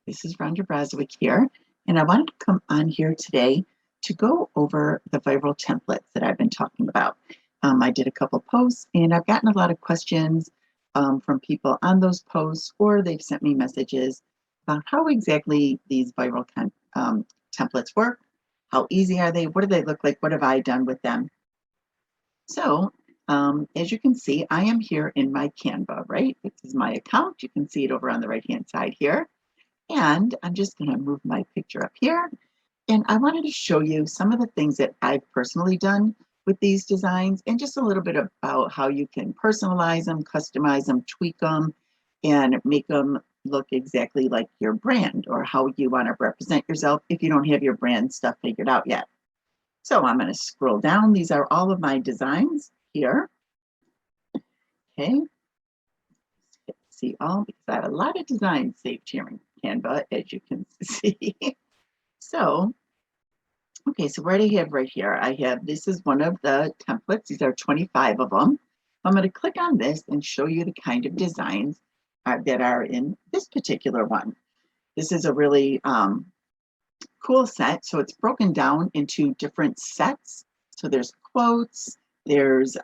This is Rhonda here, and I wanted to come on here today to go over the viral templates that I've been talking about. I did a couple posts, and I've gotten a lot of questions from people on those posts, or they've sent me messages about how exactly these viral templates work, how easy are they, what do they look like, what have I done with them. So as you can see, I am here in my Canva, right? This is my account. You can see it over on the right-hand side here. And I'm just going to move my picture up here. And I wanted to show you some of the things that I've personally done with these designs and just a little bit about how you can personalize them, customize them, tweak them, and make them look exactly like your brand or how you want to represent yourself if you don't have your brand stuff figured out yet. So I'm going to scroll down. These are all of my designs here. Okay. See all, because I have a lot of designs saved here in Canva, as you can see. So, okay, so what do I have right here? I have, this is one of the templates. These are 25 of them. I'm going to click on this and show you the kind of designs that are in this particular one. This is a really cool set. So it's broken down into different sets. So there's quotes, there's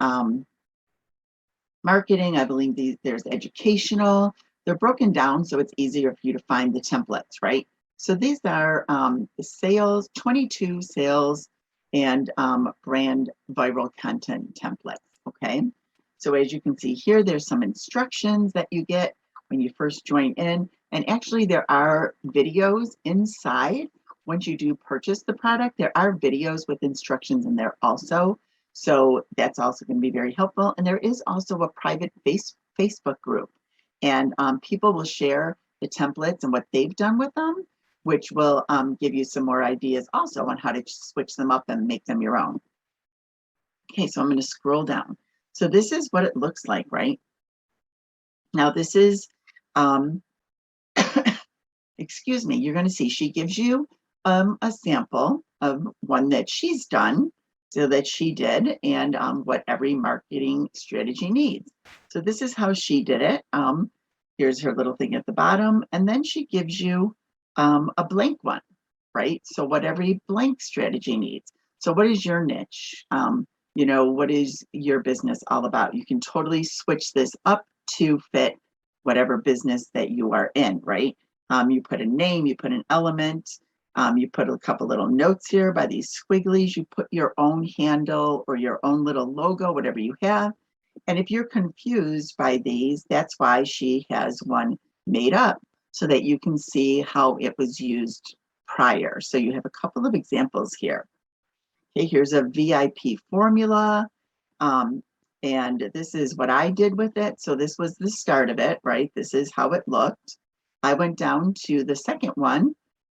marketing, I believe there's educational. They're broken down so it's easier for you to find the templates, right? So these are the sales, 22 sales and brand viral content templates, okay? So as you can see here, there's some instructions that you get when you first join in. And actually there are videos inside. Once you do purchase the product, there are videos with instructions in there also. So that's also going to be very helpful. And there is also a private Facebook group. And people will share the templates and what they've done with them, which will give you some more ideas also on how to switch them up and make them your own. Okay, so I'm going to scroll down. So this is what it looks like, right? Now this is, excuse me, you're going to see she gives you a sample of one that she's done, so that she did, and what every marketing strategy needs. So this is how she did it. Here's her little thing at the bottom, and then she gives you a blank one, right? So what every blank strategy needs. So what is your niche? You know, what is your business all about? You can totally switch this up to fit whatever business that you are in, right? You put a name, you put an element, you put a couple little notes here by these squigglies, you put your own handle or your own little logo, whatever you have. And if you're confused by these, that's why she has one made up so that you can see how it was used prior. So you have a couple of examples here. Okay, here's a VIP formula. And this is what I did with it. So this was the start of it, right? This is how it looked. I went down to the second one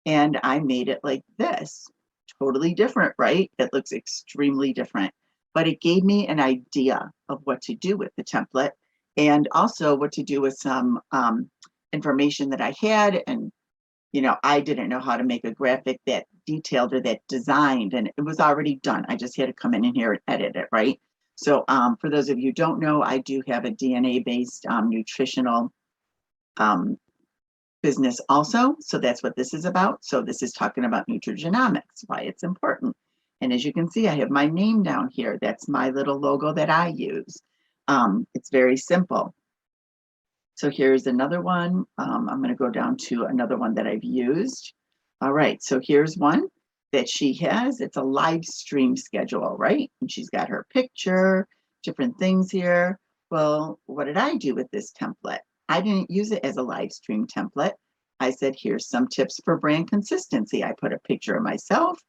and I made it like this. Totally different, right? It looks extremely different, but it gave me an idea of what to do with the template and also what to do with some information that I had. And, you know, I didn't know how to make a graphic that detailed or that designed, and it was already done. I just had to come in here and edit it, right? So for those of you who don't know, I do have a DNA-based nutritional business also. So that's what this is about. So this is talking about nutrigenomics, why it's important. And as you can see, I have my name down here. That's my little logo that I use. It's very simple. So here's another one. I'm going to go down to another one that I've used. All right, so here's one that she has. It's a live stream schedule, right? And she's got her picture, different things here. Well, what did I do with this template? I didn't use it as a live stream template. I said, here's some tips for brand consistency. I put a picture of myself,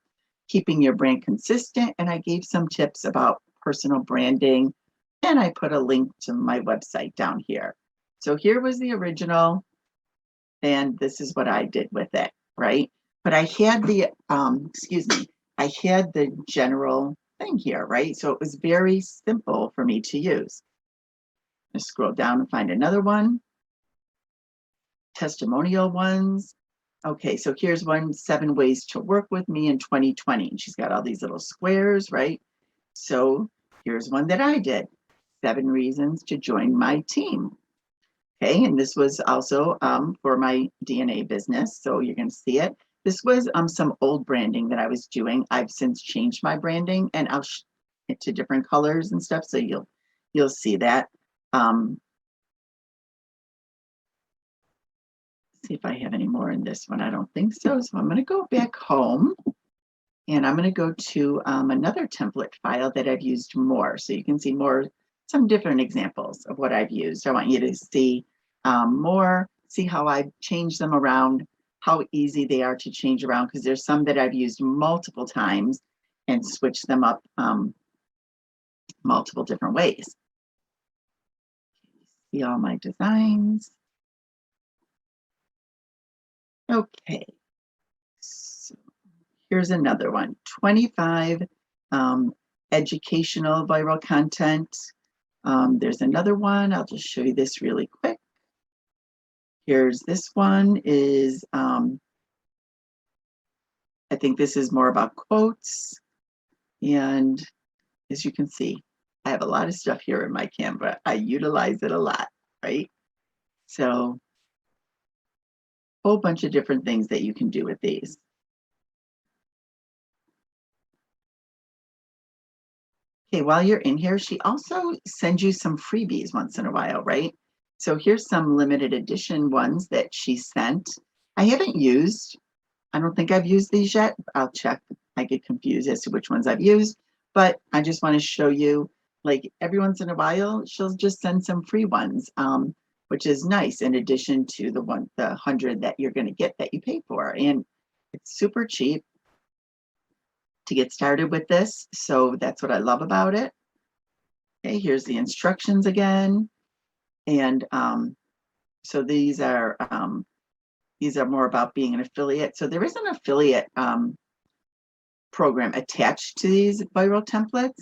keeping your brand consistent, and I gave some tips about personal branding, and I put a link to my website down here. So here was the original, and this is what I did with it, right? But I had the, I had the general thing here, right? So it was very simple for me to use. Let's scroll down and find another one. Testimonial ones. Okay, so here's one, 7 ways to work with me in 2020. And she's got all these little squares, right? So here's one that I did, 7 reasons to join my team. Okay, and this was also for my DNA business, so you're going to see it. This was some old branding that I was doing. I've since changed my branding, and I'll it to different colors and stuff, so you'll see that. See if I have any more in this one. I don't think so. So I'm going to go back home, and I'm going to go to another template file that I've used more, so you can see some different examples of what I've used. I want you to see more, see how I've changed them around, how easy they are to change around, because there's some that I've used multiple times and switched them up multiple different ways. See all my designs. Okay, so here's another one, 25 educational viral content. There's another one, I'll just show you this really quick. Here's this one is, I think this is more about quotes. And as you can see, I have a lot of stuff here in my Canva. I utilize it a lot, right? So a whole bunch of different things that you can do with these. Okay, while you're in here, she also sends you some freebies once in a while, right? So here's some limited edition ones that she sent. I haven't used, I don't think I've used these yet. I'll check. I get confused as to which ones I've used, but I just want to show you, like every once in a while, she'll just send some free ones, which is nice in addition to the 100 that you're going to get that you pay for. And it's super cheap to get started with this. So that's what I love about it. Okay, here's the instructions again. And so these are more about being an affiliate. So there is an affiliate program attached to these viral templates.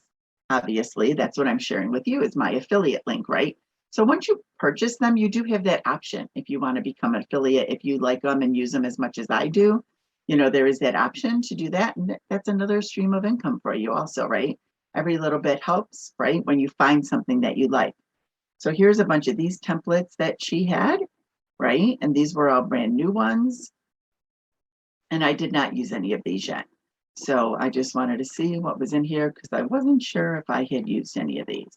Obviously, that's what I'm sharing with you is my affiliate link, right? So once you purchase them, you do have that option. If you want to become an affiliate, if you like them and use them as much as I do, you know, there is that option to do that. And that's another stream of income for you also, right? Every little bit helps, right? When you find something that you like. So here's a bunch of these templates that she had, right? And these were all brand new ones. And I did not use any of these yet. So I just wanted to see what was in here because I wasn't sure if I had used any of these.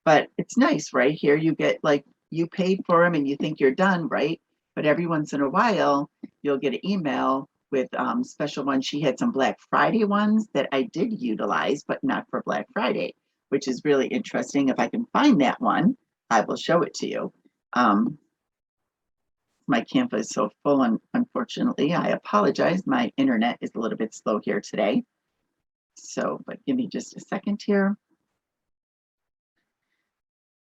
But it's nice, right? Here you get like you paid for them and you think you're done, right? But every once in a while, you'll get an email with special ones. She had some Black Friday ones that I did utilize, but not for Black Friday, which is really interesting. If I can find that one, I will show it to you. My Canva is so full, and unfortunately, I apologize. My internet is a little bit slow here today. So, but give me just a second here.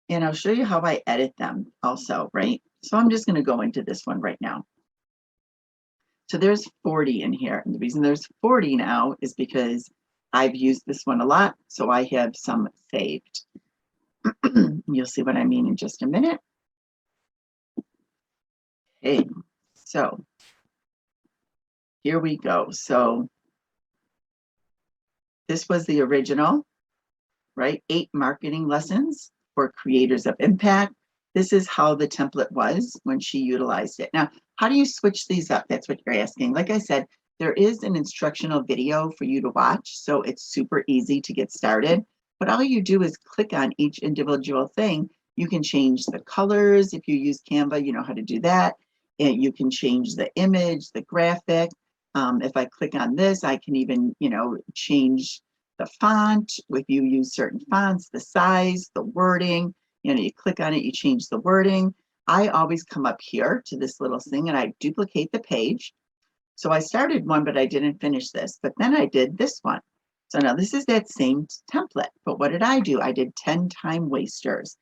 And I'll show you how I edit them also, right? So I'm just going to go into this one right now. So there's 40 in here. And the reason there's 40 now is because I've used this one a lot. So I have some saved. You'll see what I mean in just a minute. Okay, so here we go. So this was the original, right? 8 marketing lessons for creators of impact. This is how the template was when she utilized it. Now, how do you switch these up? That's what you're asking. Like I said, there is an instructional video for you to watch, so it's super easy to get started. But all you do is click on each individual thing. You can change the colors. If you use Canva, you know how to do that. And you can change the image, the graphic. If I click on this, I can even, you know, change the font. If you use certain fonts, the size, the wording, you know, you click on it, you change the wording. I always come up here to this little thing and I duplicate the page. So I started one, but I didn't finish this, but then I did this one. So now this is that same template, but what did I do? I did 10 time wasters,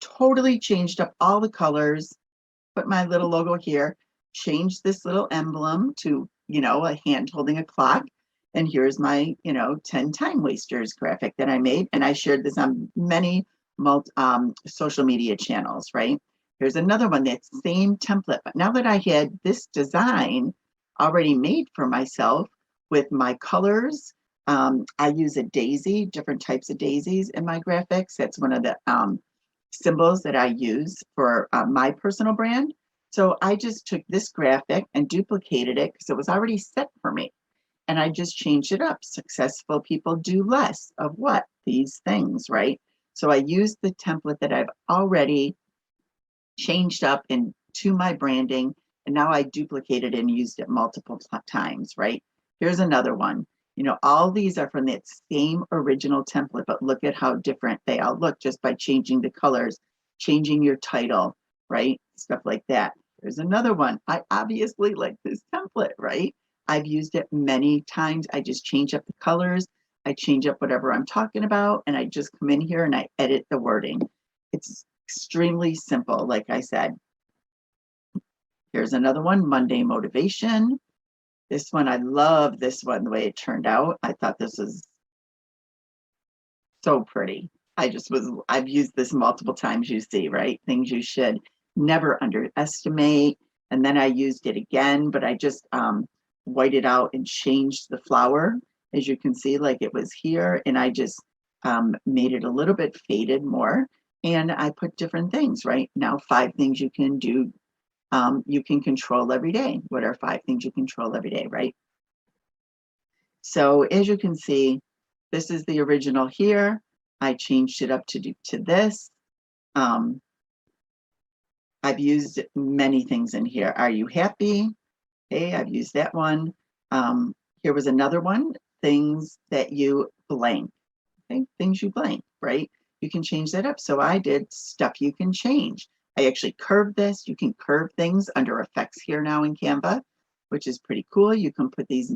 totally changed up all the colors, put my little logo here, changed this little emblem to, you know, a hand holding a clock. And here's my, you know, 10 time wasters graphic that I made. And I shared this on many social media channels, right? Here's another one, that same template. But now that I had this design already made for myself with my colors, I use a daisy, different types of daisies in my graphics. That's one of the symbols that I use for my personal brand. So I just took this graphic and duplicated it because it was already set for me. And I just changed it up. Successful people do less of what? These things, right? So I used the template that I've already changed up into my branding, and now I duplicated and used it multiple times, right? Here's another one. You know, all these are from that same original template, but look at how different they all look just by changing the colors, changing your title, right? Stuff like that. There's another one. I obviously like this template, right? I've used it many times. I just change up the colors. I change up whatever I'm talking about, and I just come in here and I edit the wording. It's extremely simple, like I said. Here's another one, Monday motivation. This one, I love this one, the way it turned out. I thought this was so pretty. I've used this multiple times, you see, right? Things you should never underestimate. And then I used it again, but I just whited out and changed the flower. As you can see, like it was here, and I just made it a little bit faded more. And I put different things, right? Now, 5 things you can do, you can control every day. What are 5 things you control every day, right? So as you can see, this is the original here. I changed it up to this. I've used many things in here. Are you happy? Okay, I've used that one. Here was another one, things that you blank. Okay, things you blank, right? You can change that up. So I did stuff you can change. I actually curved this. You can curve things under effects here now in Canva, which is pretty cool. You can put these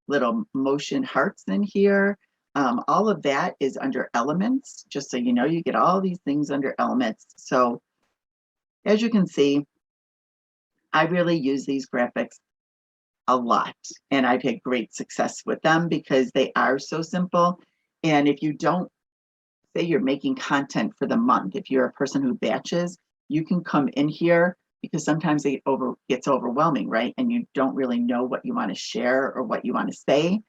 little motion hearts in here. All of that is under elements, just so you know, you get all these things under elements. So as you can see, I really use these graphics a lot, and I've had great success with them because they are so simple. And if you don't, say you're making content for the month, if you're a person who batches, you can come in here because sometimes it gets overwhelming, right? And you don't really know what you want to share or what you want to say.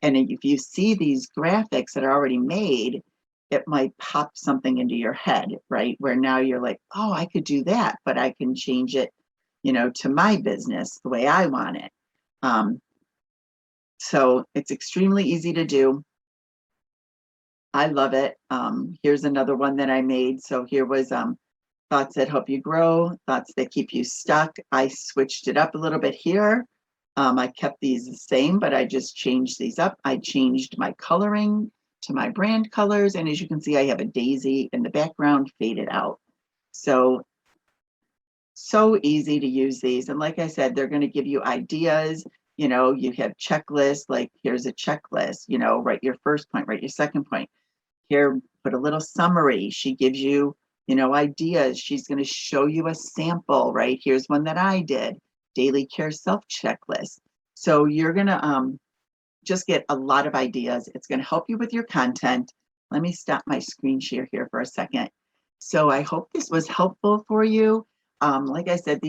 And if you see these graphics that are already made, it might pop something into your head, right? Where now you're like, oh, I could do that, but I can change it, you know, to my business the way I want it. So it's extremely easy to do. I love it. Here's another one that I made. So here was thoughts that help you grow, thoughts that keep you stuck. I switched it up a little bit here. I kept these the same, but I just changed these up. I changed my coloring to my brand colors. And as you can see, I have a daisy in the background faded out. So easy to use these. And like I said, they're going to give you ideas. You know, you have checklists, like here's a checklist, you know, write your first point, write your second point. Here, put a little summary. She gives you, you know, ideas. She's going to show you a sample, right? Here's one that I did, daily care self checklist. So you're going to just get a lot of ideas. It's going to help you with your content. Let me stop my screen share here for a second. So I hope this was helpful for you. Like I said,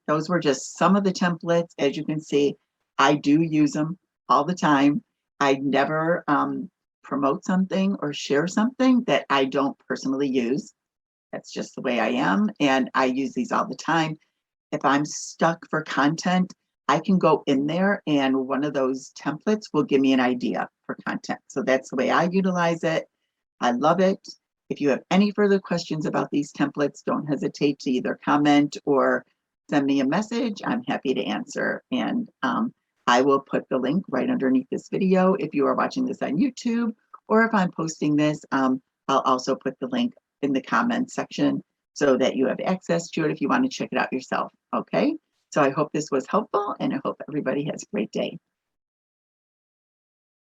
those were just some of the templates. As you can see, I do use them all the time. I never promote something or share something that I don't personally use. That's just the way I am. And I use these all the time. If I'm stuck for content, I can go in there and one of those templates will give me an idea for content. So that's the way I utilize it. I love it. If you have any further questions about these templates, don't hesitate to either comment or send me a message. I'm happy to answer. And I will put the link right underneath this video if you are watching this on YouTube, or if I'm posting this, I'll also put the link in the comments section so that you have access to it if you want to check it out yourself. Okay, so I hope this was helpful, and I hope everybody has a great day.